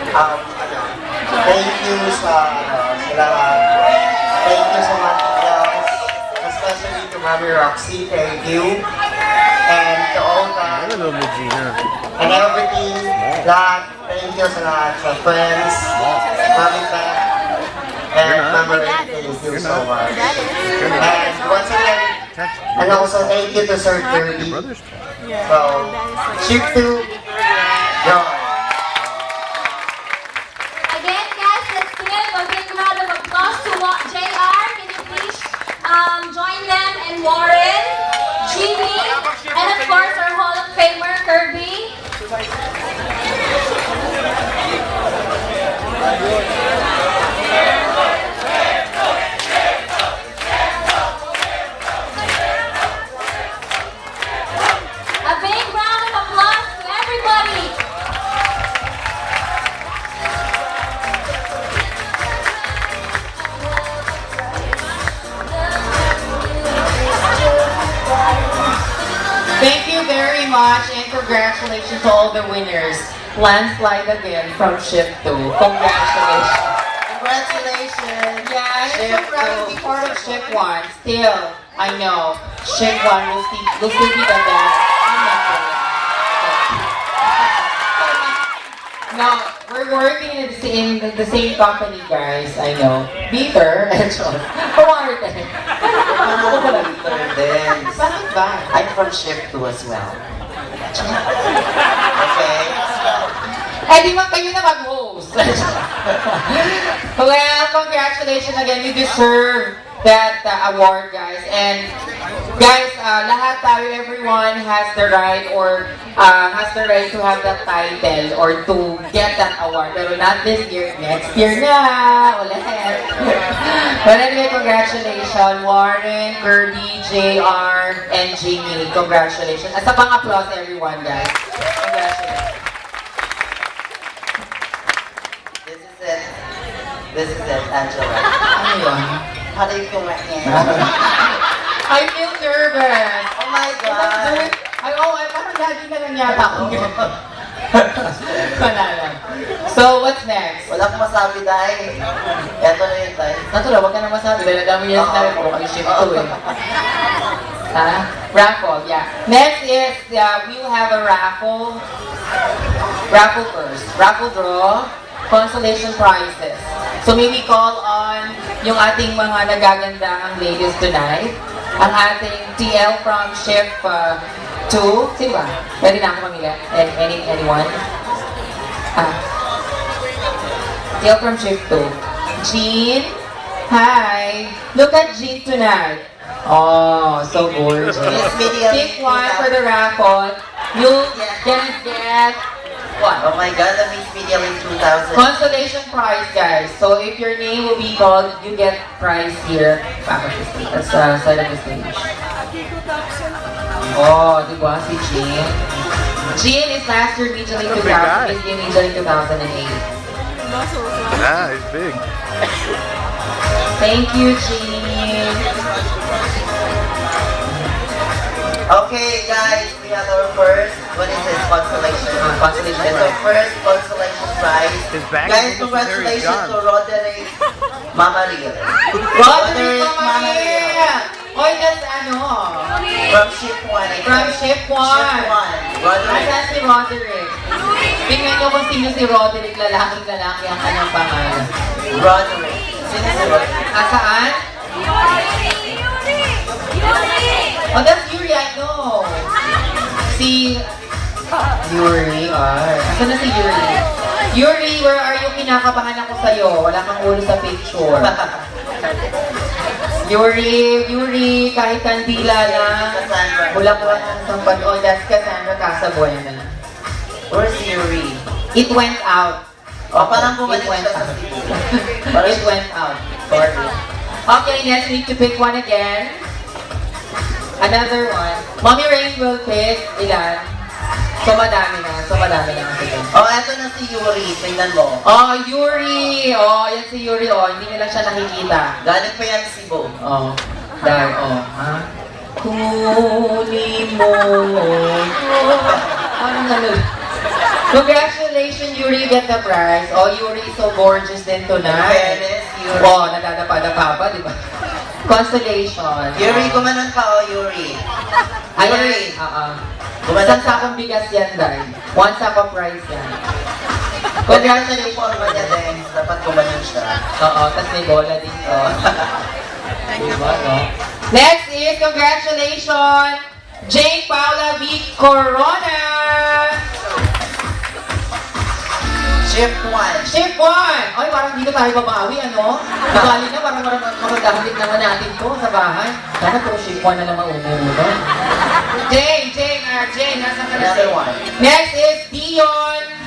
Ano, thank you sa lahat. Thank you sa mga tigas. Especially to Mami Roxy, thank you. And to all the, Ano mo, Gina? and everything, lahat, thank you sa lahat, sa friends, Mami Beth, and Mami Ray, thank you so much. And once again, and also thank you to Sir Kirby. So, shift to John. Again, guys, let's give a big round of applause to JR. Can you please join them and Warren, Jimmy, and of course our Hall of Famer, Kirby. A big round of applause to everybody. Thank you very much and congratulations to all the winners. Landslide again from Shift 2. Congratulations. Congratulations! Yeah, I'm so Shift proud to 2. be part of Shift 1. Still, I know, Shift 1 will still be the best. Now, we're working in the same company, guys. I know. Peter, Kumarte. Ano ba Peter din? Bakit ba? I'm from Shift 2 as well. Okay? Eh, di ba kayo na mag-host? Well, congratulations again. You deserve that award, guys. And guys, lahat tayo, everyone has the right or has the right to have that title or to get that award. Pero not this year, next year na. Ulit. But anyway, congratulations, Warren, Kirby, JR, and Jimmy. Congratulations. As a pang-applause, everyone, guys. Congratulations. This is it, Angela. Ano yun? How do you feel right now? I feel nervous. Oh my God! Parang lagi na lang yata ako. Wala lang. So, what's next? Wala akong masabi dahil. Eto na yun tayo. Natural, wag ka na masabi. Dahil ang dami niya sinabi, puro kayo shift to eh. Ha? Raffle, yeah. Next is, we will have a raffle. Raffle first. Raffle draw. Consolation prizes. So may we call on yung ating mga nagagandahang ladies tonight. Ang ating TL from Shift 2. Sino ba? Pwede na ako mamili. Anyone? TL from Shift 2. Jean. Hi. Look at Jean tonight. Oh, so gorgeous. Miss Media. Pick one for the raffle. You can get what? Oh my God, the Miss Media in 2000. Consolation prize, guys. So if your name will be called, you get prize here. Back of the stage. That's side of the stage. Oh, di ba? Si Jean. Jean is last year Micheline 2000. Miss Micheline 2008. Ah, he's big. Thank you, Jean. Okay, guys, we have our first, what is this, consolation? Consolation It's our first consolation prize. His back Guys, is almost as hairy as congratulations John. to Roderick Mamaria. Roderick Mamaria! Oy, that's ano? From Ship 1. From Ship 1. Ship 1. Roderick. Asan si Roderick? Tingnan nyo kung sino si Roderick, lalaking-lalaki ang kanyang pangalan. Roderick. Sino si Roderick? Asaan? Oh, that's Yuri, I know. Si Yuri, asan na si Yuri? Yuri, where are you? Kinakabahan ako sa'yo. Wala kang ulo sa picture. Yuri, kahit kandila na. Bulaklak ang sampad. Oh, that's Cassandra Casabuena. Where's Yuri? It went out. Oh, parang bumalik It went siya sa out. studio. It went out. Sorry. Okay, next we need to pick one again. Another one. Mommy Rain will pick ilan? So madami na. Kasi. Oh, eto na si Yuri. Tingnan mo. Oh, Yuri! Oh, yan si Yuri. Oh, hindi nila siya nakikita. Galing pa yan si Cebu. Oh. Dahil, oh. Ha? Kunin mo. Ano na nun? Congratulations, Yuri. Yuri get the prize. Oh, Yuri is so gorgeous din tonight. Fairness, Yuri. Oh, nadadapa-dapa pa, di ba? Consolation. Yuri, gumanon ka o Yuri. Ayun, Isang sakong bigas yan, Day. One sack of rice yan. Congratulations po ang niya din. Dapat gumanon siya. Oo, tapos may bola dito. Diba, no? Next is, congratulations, Jane Paula V. Corona! Shift 1. Shift 1! Ay, parang dito tayo babawi, ano? Nabali na, parang magagahalik naman natin to sa bahay. Sana puro shift 1 na lang mauuna. Jane, nasa ka na Another siya. one. Next is Dion